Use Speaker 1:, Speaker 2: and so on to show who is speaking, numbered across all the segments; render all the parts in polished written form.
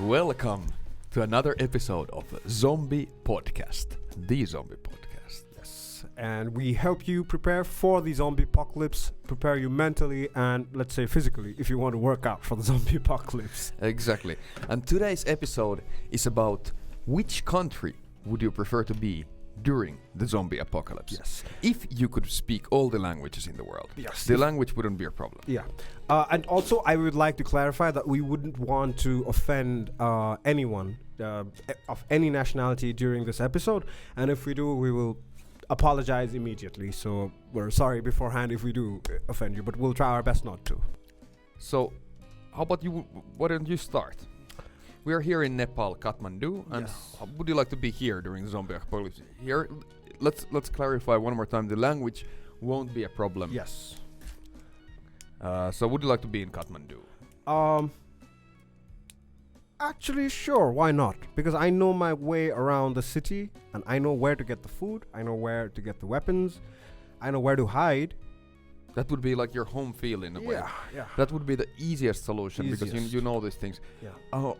Speaker 1: Welcome to another episode of Zombie Podcast, the Zombie Podcast.
Speaker 2: Yes, and we help you prepare for the zombie apocalypse, prepare you mentally and, let's say, physically, if you want to work out for the zombie apocalypse.
Speaker 1: Exactly. And today's episode is about which country would you prefer to be during the zombie apocalypse?
Speaker 2: Yes.
Speaker 1: If you could speak all the languages in the world,
Speaker 2: Yes.
Speaker 1: the language wouldn't be a problem.
Speaker 2: Yeah. And also, I would like to clarify that we wouldn't want to offend anyone of any nationality during this episode. And if we do, we will apologize immediately. So we're sorry beforehand if we do offend you, but we'll try our best not to.
Speaker 1: So, how about you? Why don't you start? We are here in Nepal, Kathmandu, and
Speaker 2: Yes.
Speaker 1: how would you like to be here during the zombie apocalypse? Here, let's clarify one more time. The language won't be a problem.
Speaker 2: Yes.
Speaker 1: So, would you like to be in Kathmandu?
Speaker 2: Actually, sure, why not? Because I know my way around the city, and I know where to get the food, I know where to get the weapons, I know where to hide.
Speaker 1: That would be like your home field in a way.
Speaker 2: Yeah.
Speaker 1: That would be the easiest solution because you know these things.
Speaker 2: Yeah.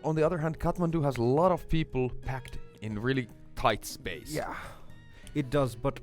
Speaker 1: On the other hand, Kathmandu has a lot of people packed in really tight space.
Speaker 2: Yeah, it does. But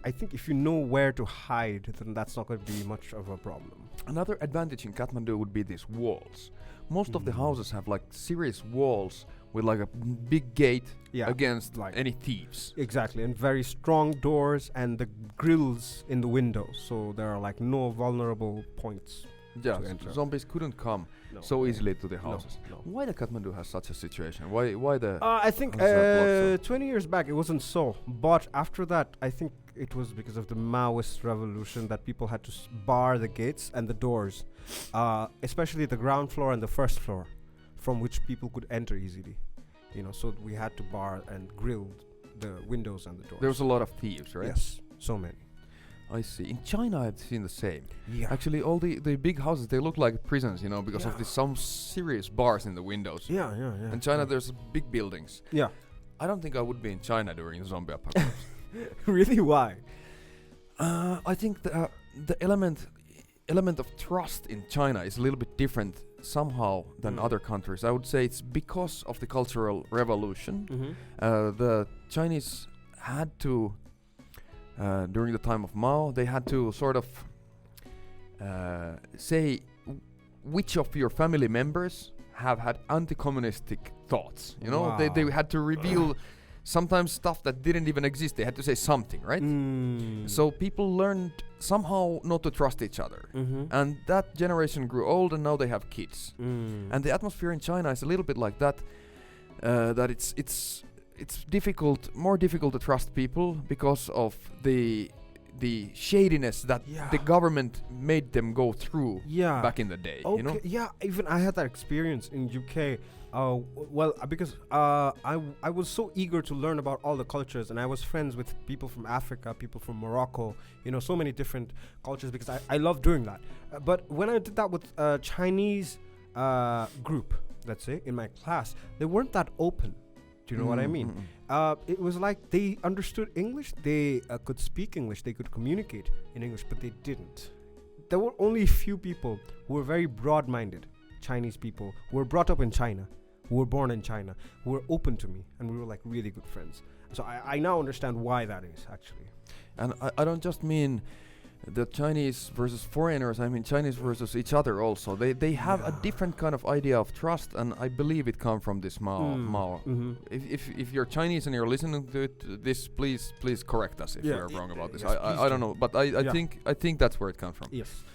Speaker 2: I think if you know where to hide, then that's not going to be much of a problem.
Speaker 1: Another advantage in Kathmandu would be these walls. Most of the houses have like serious walls with like a big gate against
Speaker 2: like
Speaker 1: any thieves.
Speaker 2: Exactly, and very strong doors and the grills in the windows, so there are like no vulnerable points.
Speaker 1: Yeah,
Speaker 2: to enter.
Speaker 1: zombies couldn't come so easily to the houses.
Speaker 2: No.
Speaker 1: Why the Kathmandu has such a situation? Why the?
Speaker 2: I think
Speaker 1: houses are blocked
Speaker 2: 20 years back it wasn't so, but after that I think it was because of the Maoist revolution that people had to bar the gates and the doors, especially the ground floor and the first floor, from which people could enter easily. So we had to bar and grill the windows and the doors.
Speaker 1: There was a lot of thieves, right?
Speaker 2: Yes, so many.
Speaker 1: I see. In China, I've seen the same.
Speaker 2: Yeah.
Speaker 1: Actually, all the big houses, they look like prisons, because of some serious bars in the windows.
Speaker 2: Yeah.
Speaker 1: In China, there's big buildings.
Speaker 2: Yeah.
Speaker 1: I don't think I would be in China during the zombie apocalypse.
Speaker 2: Really? Why?
Speaker 1: I think the element of trust in China is a little bit different somehow than other countries. I would say it's because of the Cultural Revolution.
Speaker 2: Mm-hmm.
Speaker 1: The Chinese had to, during the time of Mao, they had to sort of say which of your family members have had anti-communistic thoughts.
Speaker 2: Wow.
Speaker 1: They had to reveal sometimes stuff that didn't even exist. They had to say something, right? So people learned somehow not to trust each other.
Speaker 2: Mm-hmm.
Speaker 1: And that generation grew old and now they have kids. And the atmosphere in China is a little bit like that, that it's more difficult to trust people because of the shadiness that the government made them go through back in the day.
Speaker 2: Okay. Yeah, even I had that experience in UK. Because I was so eager to learn about all the cultures, and I was friends with people from Africa, people from Morocco, so many different cultures, because I love doing that. But when I did that with a Chinese group, let's say, in my class, they weren't that open. Do you know what I mean? It was like they understood English, they could speak English, they could communicate in English, but they didn't. There were only a few people who were very broad-minded, Chinese people, who were brought up in China, who were born in China, who were open to me, and we were like really good friends. So I now understand why that is, actually.
Speaker 1: And I don't just mean the Chinese versus foreigners, I mean Chinese versus each other also. They have a different kind of idea of trust, and I believe it comes from this Mao.
Speaker 2: Mm-hmm.
Speaker 1: If you're Chinese and you're listening to this, please correct us if we're wrong about this.
Speaker 2: Yes,
Speaker 1: I don't know, but I think that's where it comes from.
Speaker 2: Yes.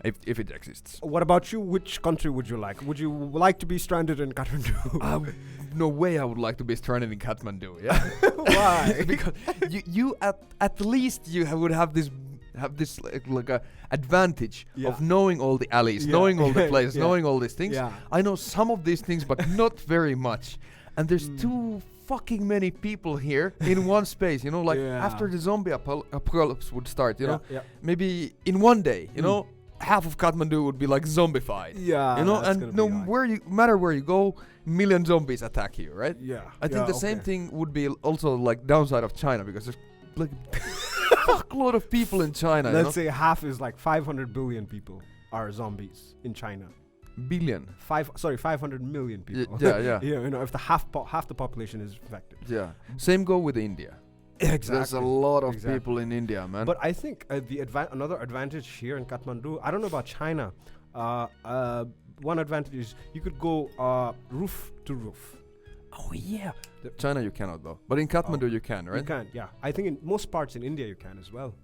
Speaker 1: If it exists.
Speaker 2: What about you? Which country would you like? Would you like to be stranded in Kathmandu?
Speaker 1: No way I would like to be stranded in Kathmandu. Yeah.
Speaker 2: Why?
Speaker 1: Because you at least you would have this like a advantage of knowing all the alleys, knowing all the places, knowing all these things.
Speaker 2: Yeah.
Speaker 1: I know some of these things, but not very much. And there's too fucking many people here in one space. After the zombie apocalypse would start, maybe in one day, half of Kathmandu would be like zombified.
Speaker 2: Yeah.
Speaker 1: And no matter where you go, million zombies attack you, right?
Speaker 2: Yeah.
Speaker 1: I think the same thing would be also like downside of China, because there's like fuckload of people in China.
Speaker 2: Let's say half is like 500 billion people are zombies in China.
Speaker 1: billion.
Speaker 2: 500 million people.
Speaker 1: Yeah.
Speaker 2: You know, if the half the population is infected.
Speaker 1: Yeah. Same go with India.
Speaker 2: Exactly.
Speaker 1: There's a lot of people in India, man.
Speaker 2: But I think another advantage here in Kathmandu, I don't know about China. One advantage is you could go roof to roof.
Speaker 1: Oh yeah. China you cannot though. But in Kathmandu you can, right?
Speaker 2: You can, yeah. I think in most parts in India you can as well.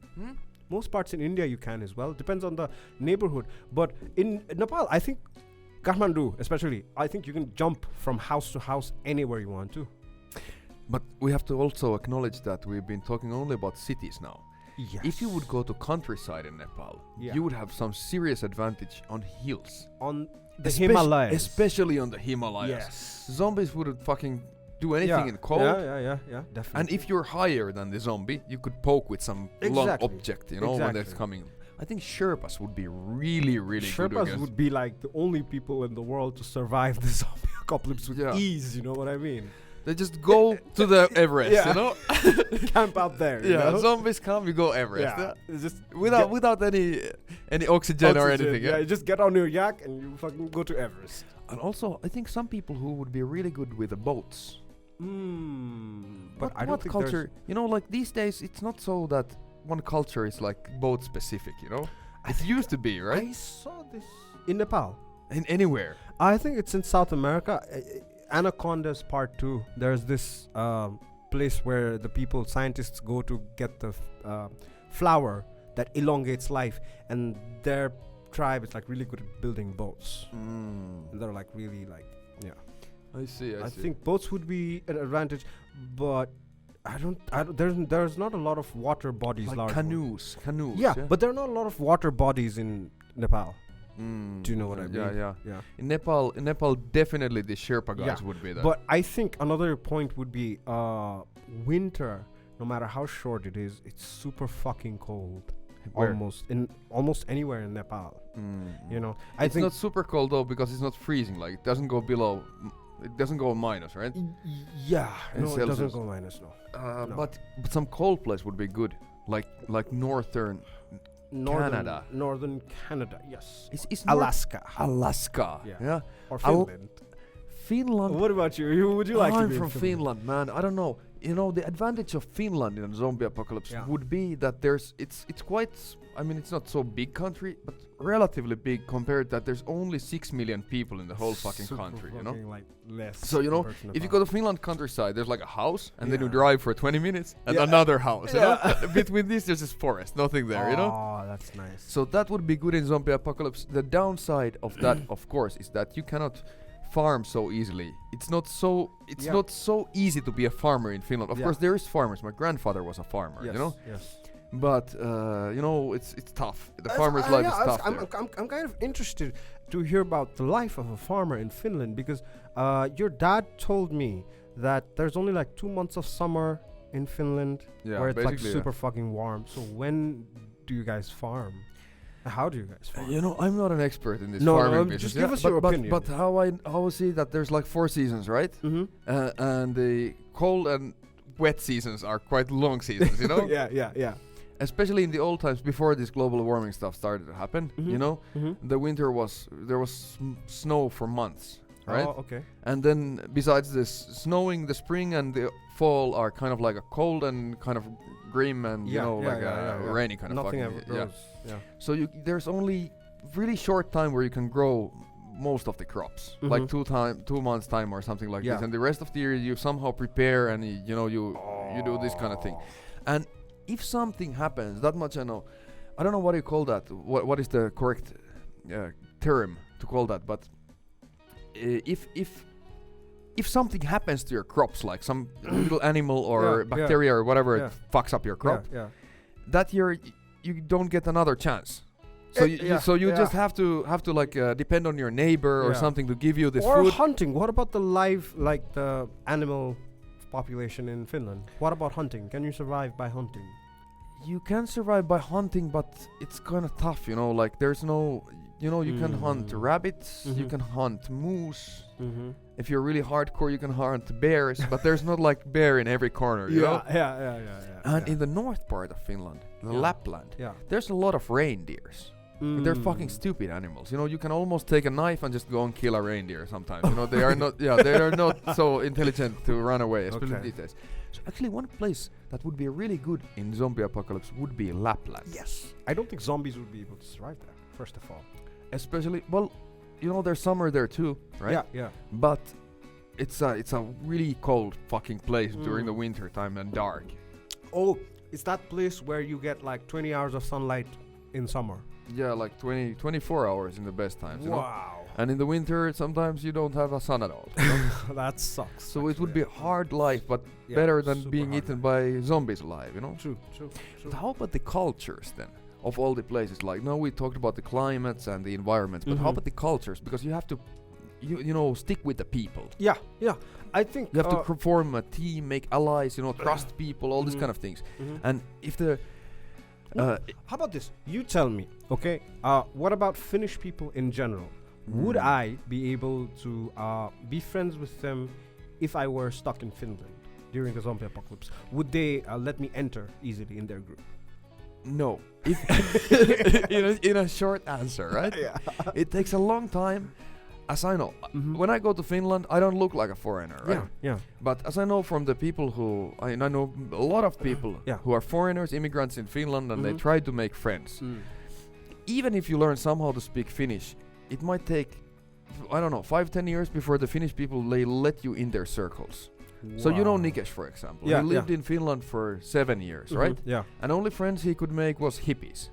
Speaker 2: Most parts in India you can as well. Depends on the neighborhood. But in Nepal, I think Kathmandu especially, I think you can jump from house to house anywhere you want to.
Speaker 1: But we have to also acknowledge that we've been talking only about cities now.
Speaker 2: Yes.
Speaker 1: If you would go to countryside in Nepal,
Speaker 2: Yeah.
Speaker 1: you would have some serious advantage on hills.
Speaker 2: On the Himalayas.
Speaker 1: Especially on the Himalayas.
Speaker 2: Yes.
Speaker 1: Zombies wouldn't fucking do anything in cold.
Speaker 2: Yeah, definitely.
Speaker 1: And if you're higher than the zombie, you could poke with some long object, you know, when it's coming. I think Sherpas would be really, really good
Speaker 2: Sherpas
Speaker 1: against.
Speaker 2: would be like the only people in the world to survive the zombie apocalypse with ease, you know what I mean?
Speaker 1: They just go to the Everest, you know?
Speaker 2: Camp out there. You know?
Speaker 1: Zombies come, you go Everest.
Speaker 2: Yeah. Just
Speaker 1: without any oxygen or anything.
Speaker 2: Yeah, you just get on your yak and you fucking go to Everest.
Speaker 1: And also, I think some people who would be really good with the boats.
Speaker 2: But I don't
Speaker 1: what
Speaker 2: think
Speaker 1: culture? You know, like these days, it's not so that one culture is like boat specific. You know, it used to be, right?
Speaker 2: I saw this in Nepal.
Speaker 1: In anywhere.
Speaker 2: I think it's in South America. Anacondas Part 2. There's this place where the scientists go to get the flower that elongates life, and their tribe is like really good at building boats. And they're like really like, yeah.
Speaker 1: I see.
Speaker 2: I think boats would be an advantage, but I don't. There's not a lot of water bodies.
Speaker 1: Like
Speaker 2: large
Speaker 1: canoes.
Speaker 2: Yeah, but there are not a lot of water bodies in Nepal. Do you know what I mean?
Speaker 1: Yeah. In Nepal, definitely the Sherpa guys would be there.
Speaker 2: But I think another point would be winter. No matter how short it is, it's super fucking cold.
Speaker 1: Where?
Speaker 2: Almost anywhere in Nepal. You know,
Speaker 1: it's not super cold though because it's not freezing. Like it doesn't go below. It doesn't go minus, right?
Speaker 2: Yeah.
Speaker 1: In
Speaker 2: No,
Speaker 1: Celsius.
Speaker 2: it doesn't go minus. No.
Speaker 1: No. But some cold place would be good. Like northern Canada.
Speaker 2: Northern Canada, yes.
Speaker 1: It's
Speaker 2: Alaska.
Speaker 1: Alaska. Yeah.
Speaker 2: Or Finland.
Speaker 1: Finland.
Speaker 2: What about you? Would you like to
Speaker 1: I'm
Speaker 2: be
Speaker 1: from Finland, man. I don't know. You know, the advantage of Finland in a zombie apocalypse would be that it's quite, I mean, it's not so big country, but relatively big compared that there's only 6 million people in the whole fucking country, you know?
Speaker 2: Like less.
Speaker 1: So, you know, if you go to Finland countryside, there's like a house, and then you drive for 20 minutes, and another house, you know? Between this, there's this forest, nothing there, you know?
Speaker 2: Oh, that's nice.
Speaker 1: So that would be good in zombie apocalypse. The downside of that, of course, is that you cannot farm so easily. It's not so easy to be a farmer in Finland. Of course, there is farmers. My grandfather was a farmer, you know?
Speaker 2: Yes.
Speaker 1: But you know, it's tough. The farmer's life is tough.
Speaker 2: I'm kind of interested to hear about the life of a farmer in Finland because your dad told me that there's only like 2 months of summer in Finland where it's like super fucing warm. So when do you guys farm? How do you guys farm?
Speaker 1: You know, I'm not an expert in this farming business.
Speaker 2: Just give us your opinion.
Speaker 1: But how I see that there's like 4 seasons, right? And the cold and wet seasons are quite long seasons, you know?
Speaker 2: Yeah.
Speaker 1: Especially in the old times before this global warming stuff started to happen, you know, the winter there was snow for months, right?
Speaker 2: Oh, okay.
Speaker 1: And then besides this snowing, the spring and the fall are kind of like a cold and kind of grim and rainy kind of
Speaker 2: Nothing
Speaker 1: fucking
Speaker 2: ever grows. Yeah.
Speaker 1: So there's only really short time where you can grow most of the crops, like 2 months time or something like this, and the rest of the year you somehow prepare and you do this kind of thing. And if something happens, that much I know. I don't know what you call that. What is the correct term to call that? But if something happens to your crops, like some little animal or bacteria or whatever fucks up your crop, that year you don't get another chance. So you just have to like depend on your neighbor or something to give you this
Speaker 2: or
Speaker 1: food.
Speaker 2: Or hunting. What about the animal population in Finland? What about hunting? Can you survive by hunting?
Speaker 1: You can survive by hunting, but it's kind of tough, you know. Like there's no, you know, you can hunt rabbits, you can hunt moose. If you're really hardcore, you can hunt bears, but there's not like bear in every corner, you know.
Speaker 2: Yeah.
Speaker 1: And in the north part of Finland, Lapland, there's a lot of reindeers. They're fucking stupid animals. You know, you can almost take a knife and just go and kill a reindeer sometimes. You know, they are not. Yeah, they are not so intelligent to run away, especially these days. So actually, one place that would be really good in zombie apocalypse would be Lapland.
Speaker 2: Yes. I don't think zombies would be able to survive that. First of all.
Speaker 1: Especially, well, you know, there's summer there too, right?
Speaker 2: Yeah, yeah.
Speaker 1: But it's a really cold fucking place during the winter time and dark.
Speaker 2: Oh, it's that place where you get like 20 hours of sunlight in summer.
Speaker 1: Yeah, like 24 hours in the best times. You know?
Speaker 2: Wow.
Speaker 1: And in the winter, sometimes you don't have a sun at all. You know?
Speaker 2: That sucks.
Speaker 1: So it would be a hard life, but better than being eaten by zombies alive, you know?
Speaker 2: True.
Speaker 1: But how about the cultures then? Of all the places, like, no, we talked about the climates and the environments, but how about the cultures? Because you have to, you know, stick with the people.
Speaker 2: Yeah. I think
Speaker 1: you have to form a team, make allies, you know, trust people, all these kind of things. And if the
Speaker 2: how about this? You tell me, okay? What about Finnish people in general? Would I be able to be friends with them if I were stuck in Finland during the zombie apocalypse? Would they let me enter easily in their group?
Speaker 1: No. In a short answer, right?
Speaker 2: Yeah.
Speaker 1: It takes a long time. As I know, when I go to Finland, I don't look like a foreigner, right?
Speaker 2: Yeah.
Speaker 1: But as I know from the people who, I know a lot of people who are foreigners, immigrants in Finland, and they try to make friends. Even if you learn somehow to speak Finnish, it might take, I don't know, 5-10 years before the Finnish people, they let you in their circles. Wow. So you know Nikesh, for example. He lived in Finland for 7 years, right?
Speaker 2: Yeah.
Speaker 1: And only friends he could make was hippies.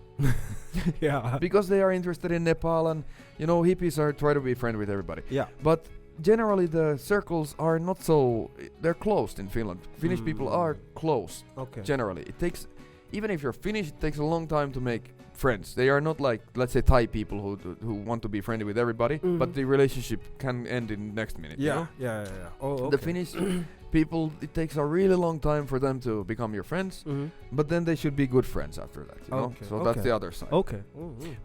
Speaker 2: Yeah.
Speaker 1: Because they are interested in Nepal, and you know, hippies try to be friends with everybody.
Speaker 2: Yeah.
Speaker 1: But generally the circles are not so, they're closed in Finland. Finnish people are close.
Speaker 2: Okay.
Speaker 1: Generally. It takes, even if you're Finnish, it takes a long time to make friends. They are not like, let's say, Thai people who want to be friendly with everybody, but the relationship can end in next minute.
Speaker 2: Yeah.
Speaker 1: You know?
Speaker 2: Yeah. Oh, okay.
Speaker 1: The Finnish people, it takes a really long time for them to become your friends, but then they should be good friends after that, you know? So that's the other side.
Speaker 2: Okay.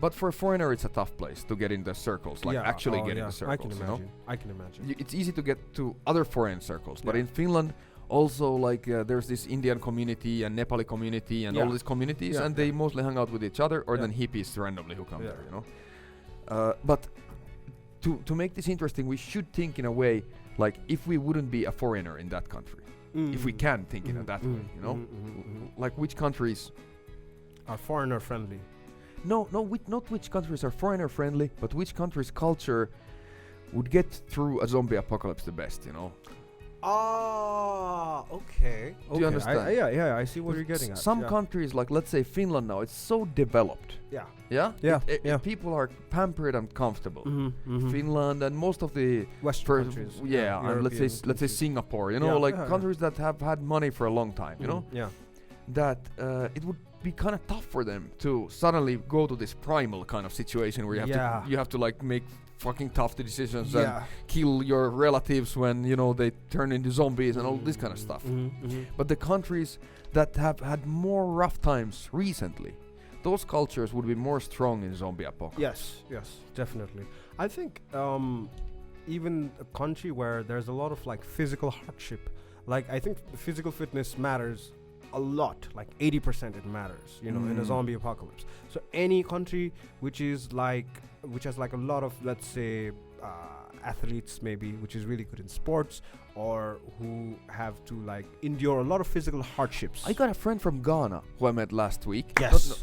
Speaker 1: But for a foreigner, it's a tough place to get in the circles, like actually get in the circles, you know?
Speaker 2: I can imagine.
Speaker 1: It's easy to get to other foreign circles, but in Finland, also, like, there's this Indian community and Nepali community and all these communities, and they mostly hang out with each other, or then hippies randomly who come there, you know? But to make this interesting, we should think in a way, like, if we wouldn't be a foreigner in that country, if we can think in that way, you know? Like, which countries
Speaker 2: are foreigner friendly?
Speaker 1: No, not which countries are foreigner friendly, but which country's culture would get through a zombie apocalypse the best, you know?
Speaker 2: Okay.
Speaker 1: Do you understand?
Speaker 2: Yeah, I see what you're getting at.
Speaker 1: Some countries, like, let's say Finland now, it's so developed. Yeah? People are pampered and comfortable. Finland and most of the
Speaker 2: Western countries.
Speaker 1: And let's say Singapore, you know, countries that have had money for a long time, you know?
Speaker 2: Yeah.
Speaker 1: That it would be kind of tough for them to suddenly go to this primal kind of situation where you have to like make fucking tough decisions and kill your relatives when, you know, they turn into zombies and all this kind of stuff. But the countries that have had more rough times recently, those cultures would be more strong in zombie apocalypse.
Speaker 2: Yes, definitely. I think even a country where there's a lot of like physical hardship, like I think physical fitness matters a lot, like 80% it matters, you know, in a zombie apocalypse. So any country which has like a lot of, let's say, athletes maybe, which is really good in sports, or who have to like endure a lot of physical hardships.
Speaker 1: I got a friend from Ghana who I met last week.
Speaker 2: Yes.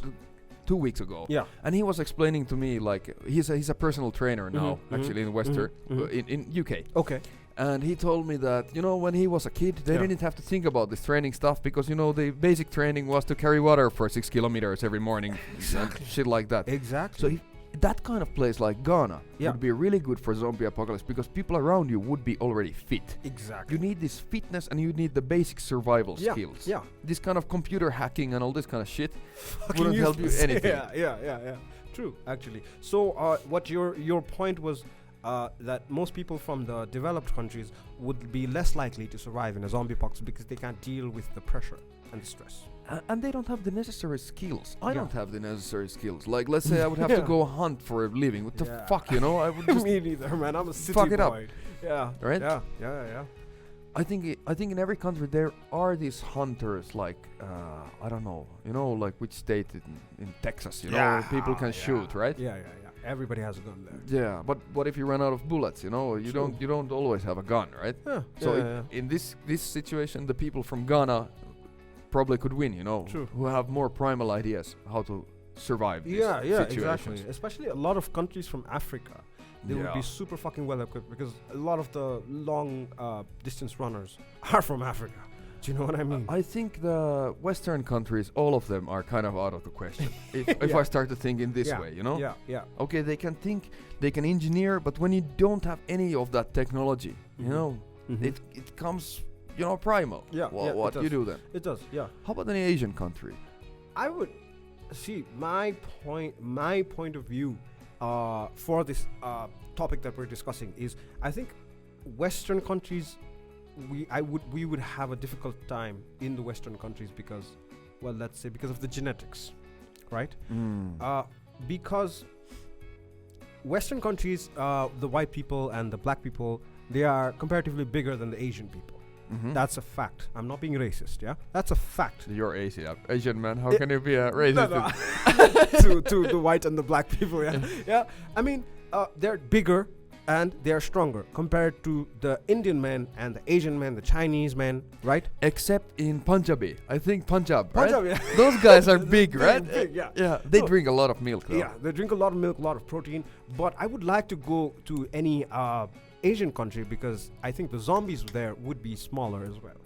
Speaker 1: 2 weeks ago.
Speaker 2: Yeah.
Speaker 1: And he was explaining to me, like, he's a personal trainer now, actually in Western, in UK.
Speaker 2: Okay.
Speaker 1: And he told me that, you know, when he was a kid, they didn't have to think about this training stuff because, you know, the basic training was to carry water for 6 kilometers every morning and shit like that.
Speaker 2: Exactly.
Speaker 1: So that kind of place like Ghana would be really good for zombie apocalypse because people around you would be already fit.
Speaker 2: Exactly.
Speaker 1: You need this fitness and you need the basic survival skills.
Speaker 2: Yeah.
Speaker 1: This kind of computer hacking and all this kind of shit wouldn't help you anything.
Speaker 2: Yeah. True, actually. So what your point was that most people from the developed countries would be less likely to survive in a zombie apocalypse because they can't deal with the pressure and the stress.
Speaker 1: And they don't have the necessary skills. I don't have the necessary skills. Like, let's say I would have to go hunt for a living. What the fuck, you know? I would just
Speaker 2: me neither, man. I'm a city
Speaker 1: fuck
Speaker 2: boy.
Speaker 1: it up.
Speaker 2: Yeah.
Speaker 1: Right?
Speaker 2: Yeah.
Speaker 1: I think in every country there are these hunters, like I don't know, like which state in Texas, people can shoot, right?
Speaker 2: Yeah. Everybody has a gun there.
Speaker 1: Yeah, but what if you run out of bullets? You don't always have a gun, right?
Speaker 2: Yeah.
Speaker 1: So in this situation, the people from Ghana probably could win.
Speaker 2: True.
Speaker 1: Who have more primal ideas how to survive. These situations.
Speaker 2: Exactly. Especially a lot of countries from Africa. They would be super fucking well equipped because a lot of the long distance runners are from Africa. Do you know what I mean?
Speaker 1: I think the Western countries, all of them are kind of out of the question. if I start to think in this way,
Speaker 2: Yeah.
Speaker 1: Okay, they can think, they can engineer, but when you don't have any of that technology, it comes, primal.
Speaker 2: Yeah.
Speaker 1: What you do then?
Speaker 2: It does. Yeah.
Speaker 1: How about any Asian country?
Speaker 2: I would see my point of view for this topic that we're discussing is I think Western countries we would have a difficult time in the Western countries because of the genetics, right? Because Western countries, the white people and the black people, they are comparatively bigger than the Asian people.
Speaker 1: Mm-hmm.
Speaker 2: That's a fact. I'm not being racist, yeah? That's a fact.
Speaker 1: You're Asian man. How can you be a racist?
Speaker 2: to the white and the black people, yeah? Yeah. I mean, they're bigger and they're stronger compared to the Indian men and the Asian men, the Chinese men, right?
Speaker 1: Except in Punjabi. I think Punjab,
Speaker 2: Punjab,
Speaker 1: right?
Speaker 2: yeah.
Speaker 1: Those guys are big, right?
Speaker 2: Big, yeah.
Speaker 1: Yeah. They drink a lot of milk, though.
Speaker 2: Yeah, they drink a lot of milk, a lot of protein. But I would like to go to any Asian country because I think the zombies there would be smaller as well.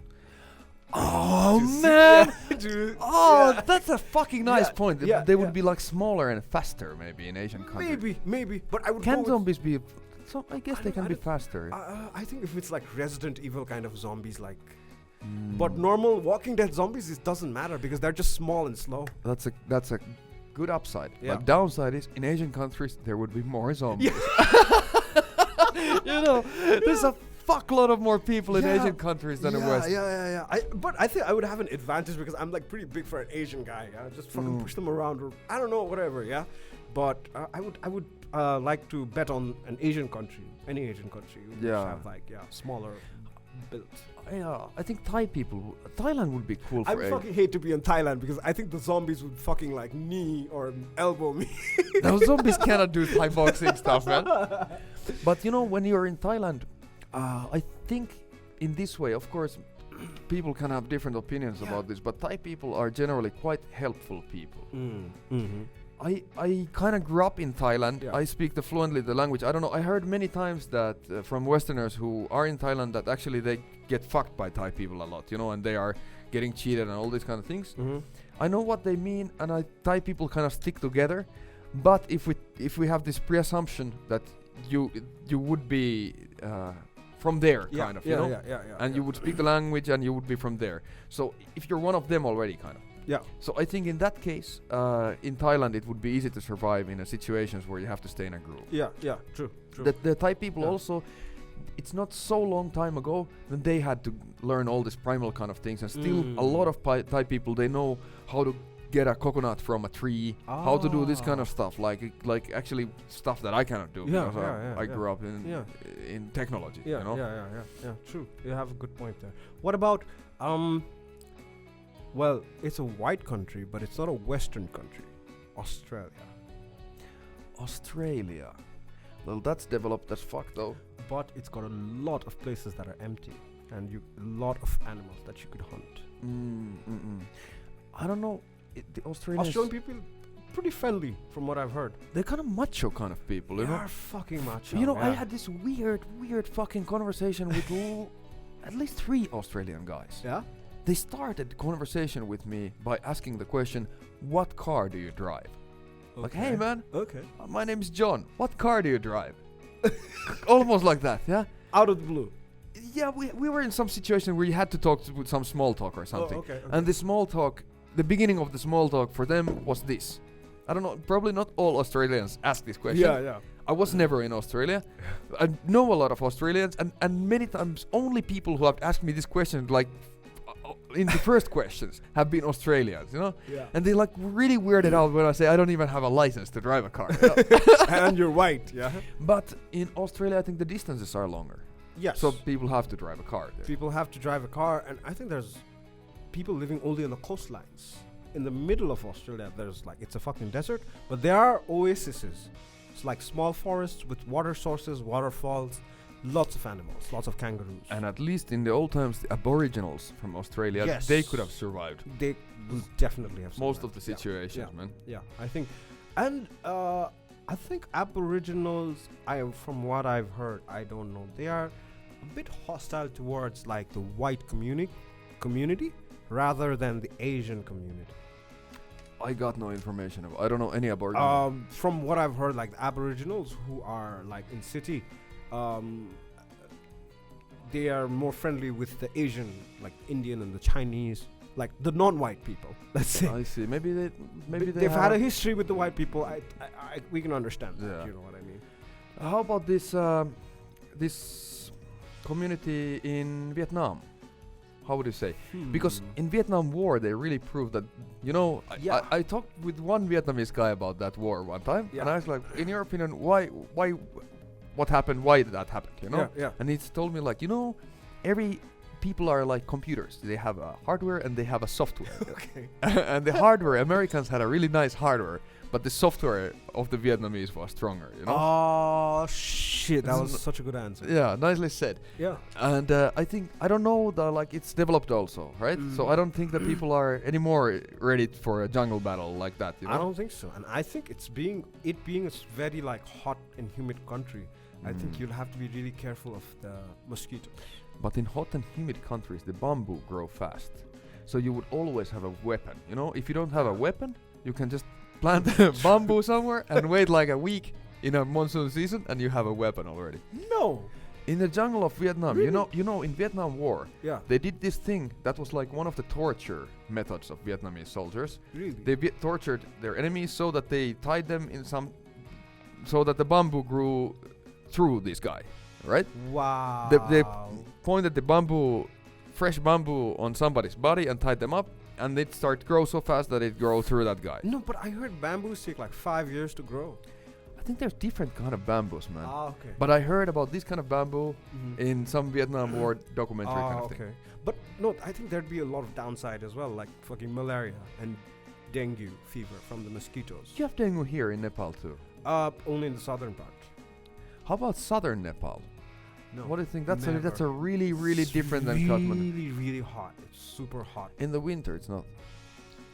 Speaker 1: Oh man!
Speaker 2: Yeah.
Speaker 1: That's a fucking nice point.
Speaker 2: Yeah,
Speaker 1: they would be like smaller and faster, maybe in Asian countries.
Speaker 2: Maybe. But I would.
Speaker 1: Can zombies be? So I guess they can be faster.
Speaker 2: I think if it's like Resident Evil kind of zombies, like. But normal Walking Dead zombies, it doesn't matter because they're just small and slow.
Speaker 1: That's a good upside.
Speaker 2: Yeah.
Speaker 1: But downside is in Asian countries there would be more zombies. There's a fuckload of more people in Asian countries than in West.
Speaker 2: Yeah. But I think I would have an advantage because I'm like pretty big for an Asian guy. Yeah? Just fucking push them around or I don't know, whatever. Yeah. But I would like to bet on an Asian country, any Asian country, which have like smaller built.
Speaker 1: Yeah, I think Thailand would be cool for
Speaker 2: I would fucking hate to be in Thailand because I think the zombies would fucking like knee or elbow me.
Speaker 1: Those zombies cannot do Thai boxing stuff, man. But when you're in Thailand, I think in this way, of course, people can have different opinions about this, but Thai people are generally quite helpful people. I kind of grew up in Thailand. I speak fluently the language. I don't know. I heard many times that from Westerners who are in Thailand that actually they get fucked by Thai people a lot, and they are getting cheated and all these kind of things. I know what they mean, and Thai people kind of stick together. But if we have this pre-assumption that you would be from there, kind of, and you would speak the language and you would be from there. So if you're one of them already, kind of.
Speaker 2: Yeah.
Speaker 1: So I think in that case, in Thailand, it would be easy to survive in situations where you have to stay in a group.
Speaker 2: Yeah, true.
Speaker 1: The Thai people also, it's not so long time ago that they had to learn all these primal kind of things, and still a lot of Thai people, they know how to get a coconut from a tree, how to do this kind of stuff, like actually stuff that I cannot do because I grew up in technology.
Speaker 2: Yeah, true. You have a good point there. What about well, it's a white country, but it's not a Western country. Australia.
Speaker 1: Well, that's developed as fuck, though.
Speaker 2: But it's got a lot of places that are empty, and a lot of animals that you could hunt.
Speaker 1: I don't know. The
Speaker 2: Australian people, pretty friendly, from what I've heard.
Speaker 1: They're kind of macho kind of people,
Speaker 2: They are fucking macho.
Speaker 1: I had this weird fucking conversation with at least 3 Australian guys.
Speaker 2: Yeah?
Speaker 1: They started the conversation with me by asking the question, what car do you drive?
Speaker 2: Okay.
Speaker 1: Like, hey man,
Speaker 2: my
Speaker 1: name's John. What car do you drive? Almost like that, yeah?
Speaker 2: Out of the blue.
Speaker 1: Yeah, we were in some situation where you had to talk with some small talk or something.
Speaker 2: Okay.
Speaker 1: And the small talk, the beginning of the small talk for them was this. I don't know, probably not all Australians ask this question.
Speaker 2: Yeah.
Speaker 1: I was never in Australia. I know a lot of Australians, and many times only people who have asked me this question, like, in the first questions have been Australians,
Speaker 2: Yeah.
Speaker 1: and they like really weirded out when I say I don't even have a license to drive a car.
Speaker 2: And you're white, yeah.
Speaker 1: But in Australia, I think the distances are longer.
Speaker 2: Yes.
Speaker 1: So people have to drive a car there.
Speaker 2: People have to drive a car, and I think there's people living only on the coastlines. In the middle of Australia, there's like, it's a fucking desert, but there are oases. It's like small forests with water sources, waterfalls, lots of animals, lots of kangaroos.
Speaker 1: And at least in the old times, the Aboriginals from Australia,
Speaker 2: Yes.
Speaker 1: they could have survived
Speaker 2: They will definitely have
Speaker 1: most
Speaker 2: survived.
Speaker 1: of the situations,
Speaker 2: Yeah.
Speaker 1: man.
Speaker 2: Yeah, I think, and I think Aboriginals, from what I've heard, I don't know, they are a bit hostile towards like the white community rather than the Asian community.
Speaker 1: I got no information about. I don't know any Aboriginal.
Speaker 2: From what I've heard, like the Aboriginals who are like in city, they are more friendly with the Asian, like Indian and the Chinese, like the non-white people. Let's say.
Speaker 1: I see. Maybe
Speaker 2: They've had a history with the white people. We can understand that.
Speaker 1: Yeah.
Speaker 2: You know what I mean?
Speaker 1: How about this community in Vietnam? How would you say? Because in Vietnam War, they really proved that, you know,
Speaker 2: Yeah.
Speaker 1: I talked with one Vietnamese guy about that war one time,
Speaker 2: Yeah.
Speaker 1: and I was like, in your opinion, what happened? Why did that happen? You know?
Speaker 2: Yeah.
Speaker 1: And he's told me like, you know, every people are like computers. They have a hardware and they have a software.
Speaker 2: Okay.
Speaker 1: And the hardware, Americans had a really nice hardware, but the software of the Vietnamese was stronger. You know?
Speaker 2: Oh shit! That
Speaker 1: Isn't
Speaker 2: was such a good answer.
Speaker 1: Yeah, nicely said.
Speaker 2: Yeah.
Speaker 1: And I don't know that like it's developed also, right? So I don't think that people are anymore ready for a jungle battle like that. You know?
Speaker 2: I don't think so, and I think it being a very like hot and humid country. I think you'll have to be really careful of the mosquitoes.
Speaker 1: But in hot and humid countries, the bamboo grow fast, so you would always have a weapon. You know, if you don't have a weapon, you can just plant bamboo somewhere and wait like a week in a monsoon season, and you have a weapon already.
Speaker 2: No.
Speaker 1: In the jungle of Vietnam,
Speaker 2: Really?
Speaker 1: you know, in Vietnam War,
Speaker 2: Yeah.
Speaker 1: they did this thing that was like one of the torture methods of Vietnamese soldiers.
Speaker 2: Really.
Speaker 1: They tortured their enemies so that they tied them in so that the bamboo grew through this guy, right?
Speaker 2: Wow.
Speaker 1: They pointed the fresh bamboo on somebody's body and tied them up, and it started to grow so fast that it grow through that guy.
Speaker 2: No, but I heard bamboos take like 5 years to grow.
Speaker 1: I think there's different kind of bamboos, man.
Speaker 2: Okay.
Speaker 1: But I heard about this kind of bamboo
Speaker 2: Mhm.
Speaker 1: in some Vietnam War documentary kind of
Speaker 2: okay.
Speaker 1: thing.
Speaker 2: But no, I think there'd be a lot of downside as well, like fucking malaria and dengue fever from the mosquitoes.
Speaker 1: You have dengue here in Nepal too.
Speaker 2: Only in the southern part.
Speaker 1: How about southern Nepal?
Speaker 2: No.
Speaker 1: What do you think? That's
Speaker 2: never.
Speaker 1: a really
Speaker 2: It's
Speaker 1: different than Kathmandu.
Speaker 2: Really, really hot. It's super hot.
Speaker 1: In the winter, it's not.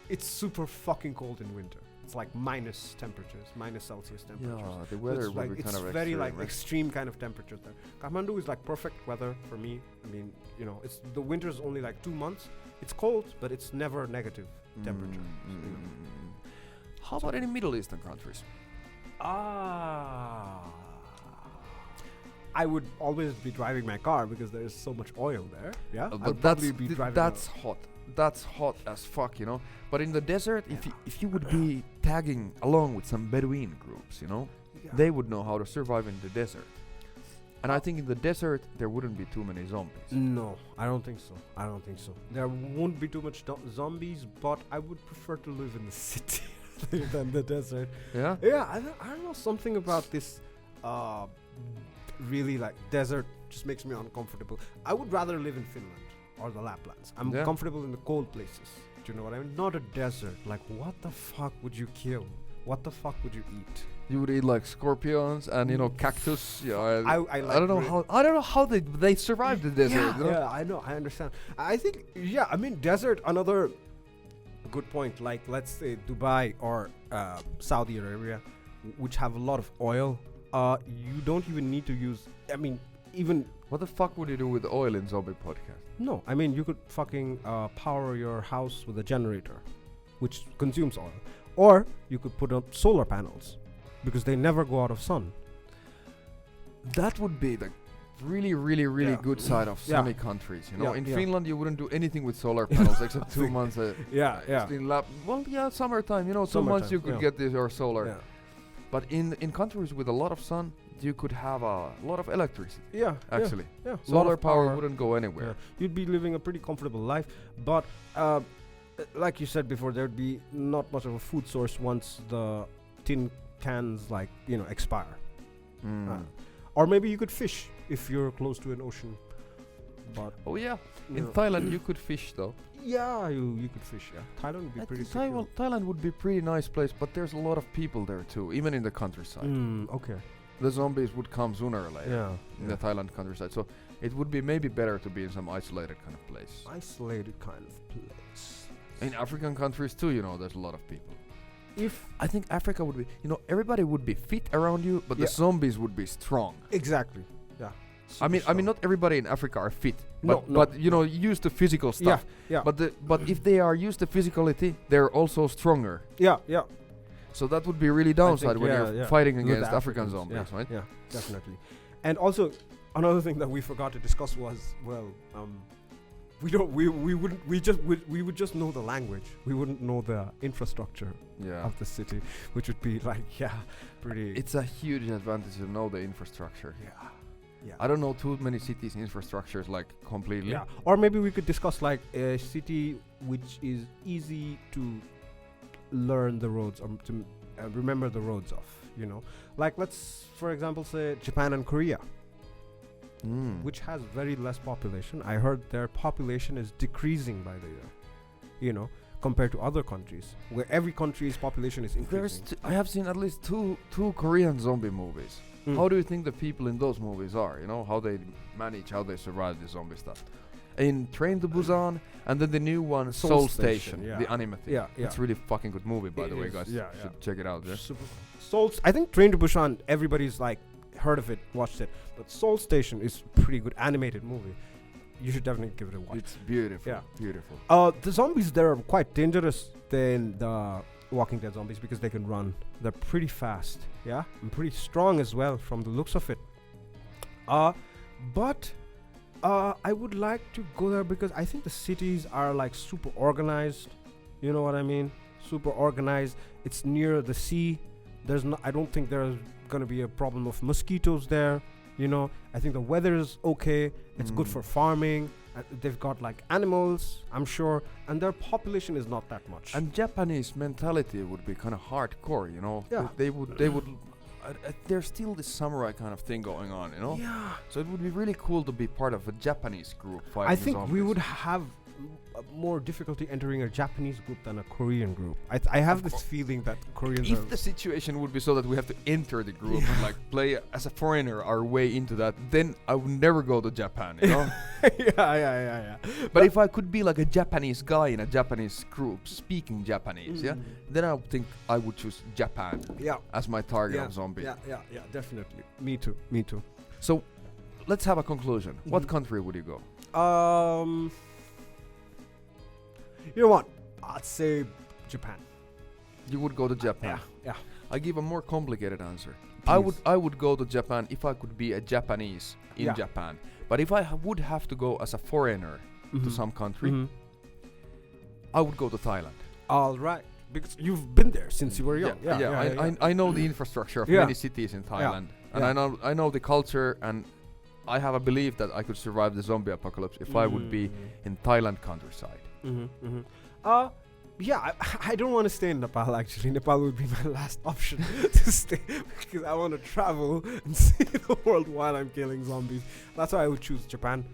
Speaker 2: It's super fucking cold in winter. It's like minus temperatures, minus Celsius temperatures.
Speaker 1: Yeah, the
Speaker 2: So
Speaker 1: weather
Speaker 2: it's
Speaker 1: would
Speaker 2: like
Speaker 1: be kind
Speaker 2: it's
Speaker 1: of
Speaker 2: very
Speaker 1: extreme,
Speaker 2: like
Speaker 1: right?
Speaker 2: extreme kind of temperatures there. Kathmandu is like perfect weather for me. I mean, you know, it's the winter's only like 2 months. It's cold, but it's never negative temperature. So, you know.
Speaker 1: How about any Middle Eastern countries?
Speaker 2: I would always be driving my car because there is so much oil there. Yeah, I
Speaker 1: But
Speaker 2: would probably be driving.
Speaker 1: that's hot. That's hot as fuck, you know. But in the desert, if you would be tagging along with some Bedouin groups, you know, they would know how to survive in the desert. And I think in the desert there wouldn't be too many zombies.
Speaker 2: No, I don't think so. I don't think so. There won't be too much zombies, but I would prefer to live in the city than the desert.
Speaker 1: Yeah.
Speaker 2: Yeah, I don't know, something about this really like desert just makes me uncomfortable. I would rather live in Finland or the Laplands. I'm comfortable in the cold places. Do you know what I mean? Not a desert. Like, what the fuck would you kill? What the fuck would you eat?
Speaker 1: You would eat like scorpions and, you know, cactus. Yeah,
Speaker 2: I
Speaker 1: don't know how they survive the desert.
Speaker 2: Yeah,
Speaker 1: you know?
Speaker 2: yeah, I know, I understand. I think, yeah, I mean, desert, another good point, like let's say Dubai or Saudi Arabia, which have a lot of oil. You don't even need to use, I mean, even...
Speaker 1: What the fuck would you do with oil in Zombie Podcast?
Speaker 2: No, I mean, you could fucking power your house with a generator, which consumes oil. Or you could put up solar panels, because they never go out of sun.
Speaker 1: That would be the really good side of sunny countries. You know, in Finland you wouldn't do anything with solar panels except 2 months. Summertime. You know, 2 months you could get this or solar.
Speaker 2: Yeah.
Speaker 1: But in countries with a lot of sun, you could have a lot of electricity.
Speaker 2: Yeah,
Speaker 1: actually.
Speaker 2: Yeah.
Speaker 1: Solar power wouldn't go anywhere.
Speaker 2: Yeah. You'd be living a pretty comfortable life, but like you said before, there'd be not much of a food source once the tin cans, like, you know, expire. Or maybe you could fish if you're close to an ocean. But
Speaker 1: Oh yeah,
Speaker 2: you
Speaker 1: in
Speaker 2: know,
Speaker 1: Thailand you could fish though.
Speaker 2: yeah, you could fish. Yeah, Thailand would be
Speaker 1: I
Speaker 2: pretty
Speaker 1: think
Speaker 2: secure.
Speaker 1: Thailand would be pretty nice place, but there's a lot of people there too, even in the countryside.
Speaker 2: Okay.
Speaker 1: The zombies would come sooner or later
Speaker 2: Yeah.
Speaker 1: in the Thailand countryside. So it would be maybe better to be in some isolated kind of place.
Speaker 2: Isolated kind of place.
Speaker 1: In African countries too, you know, there's a lot of people.
Speaker 2: If
Speaker 1: I think Africa would be, you know, everybody would be fit around you, but the
Speaker 2: Yeah.
Speaker 1: zombies would be strong.
Speaker 2: exactly. Yeah.
Speaker 1: I mean, not everybody in Africa are fit,
Speaker 2: No,
Speaker 1: but you know, used to physical stuff.
Speaker 2: Yeah.
Speaker 1: But if they are used to physicality, they're also stronger.
Speaker 2: Yeah.
Speaker 1: So that would be really downside when
Speaker 2: yeah,
Speaker 1: you're
Speaker 2: yeah.
Speaker 1: fighting
Speaker 2: With
Speaker 1: against
Speaker 2: the
Speaker 1: African
Speaker 2: Africans,
Speaker 1: zombies, right?
Speaker 2: Yeah, definitely. And also, another thing that we forgot to discuss was, we would just know the language. We wouldn't know the infrastructure
Speaker 1: Yeah.
Speaker 2: of the city, which would be like, pretty.
Speaker 1: It's a huge advantage to know the infrastructure.
Speaker 2: Yeah.
Speaker 1: I don't know too many cities' infrastructures like completely.
Speaker 2: Yeah. Or maybe we could discuss like a city which is easy to learn the roads or to remember the roads of. You know, like let's for example say Japan and Korea, which has very less population. I heard their population is decreasing by the year. You know, compared to other countries, where every country's population is increasing.
Speaker 1: I have seen at least two Korean zombie movies. How do you think the people in those movies are? You know, how they manage, how they survive the zombie stuff. In Train to Busan, and then the new one, Soul Station,
Speaker 2: yeah.
Speaker 1: the anime thing.
Speaker 2: Yeah.
Speaker 1: It's really fucking good movie, by
Speaker 2: It
Speaker 1: the way,
Speaker 2: is,
Speaker 1: guys.
Speaker 2: yeah,
Speaker 1: Should check it out. Yeah.
Speaker 2: I think Train to Busan, everybody's like heard of it, watched it, but Soul Station is pretty good animated movie. You should definitely give it a watch.
Speaker 1: It's beautiful.
Speaker 2: Yeah.
Speaker 1: Beautiful.
Speaker 2: The zombies there are quite dangerous than the Walking Dead zombies because they can run. They're pretty fast, yeah, and pretty strong as well from the looks of it. But I would like to go there because I think the cities are like super organized. You know what I mean? Super organized. It's near the sea. I don't think there's gonna be a problem of mosquitoes there. You know, I think the weather is okay. It's good for farming. They've got like animals, I'm sure, and their population is not that much.
Speaker 1: And Japanese mentality would be kind of hardcore, you know.
Speaker 2: Yeah.
Speaker 1: They would. There's still this samurai kind of thing going on, you know.
Speaker 2: Yeah.
Speaker 1: So it would be really cool to be part of a Japanese group fighting
Speaker 2: I think we
Speaker 1: zombies.
Speaker 2: would have more difficulty entering a Japanese group than a Korean group. I have this feeling that Koreans
Speaker 1: If the situation would be so that we have to enter the group and like play as a foreigner our way into that, then I would never go to Japan, you know.
Speaker 2: yeah.
Speaker 1: But if I could be like a Japanese guy in a Japanese group speaking Japanese, then I think I would choose Japan as my target of zombie.
Speaker 2: Yeah, definitely. Me too.
Speaker 1: So let's have a conclusion. What country would you go?
Speaker 2: You know what? I'd say Japan.
Speaker 1: You would go to Japan.
Speaker 2: Yeah.
Speaker 1: I give a more complicated answer.
Speaker 2: Please.
Speaker 1: I would go to Japan if I could be a Japanese in Japan. But if I would have to go as a foreigner to some country, I would go to Thailand.
Speaker 2: All right. Because you've been there since you were young.
Speaker 1: I know the infrastructure of many cities in Thailand, and I know the culture, and I have a belief that I could survive the zombie apocalypse if I would be in Thailand countryside.
Speaker 2: I don't want to stay in Nepal actually. Nepal would be my last option to stay because I want to travel and see the world while I'm killing zombies. That's why I would choose Japan.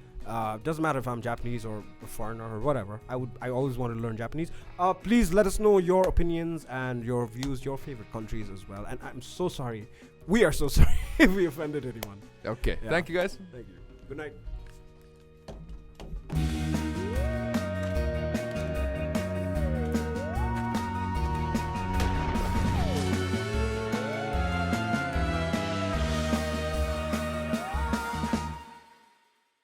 Speaker 2: Doesn't matter if I'm Japanese or a foreigner or whatever. I always want to learn Japanese. Please let us know your opinions and your views, your favorite countries as well. And I'm so sorry. We are so sorry if we offended anyone.
Speaker 1: Okay. Thank you guys.
Speaker 2: Thank you. Good night.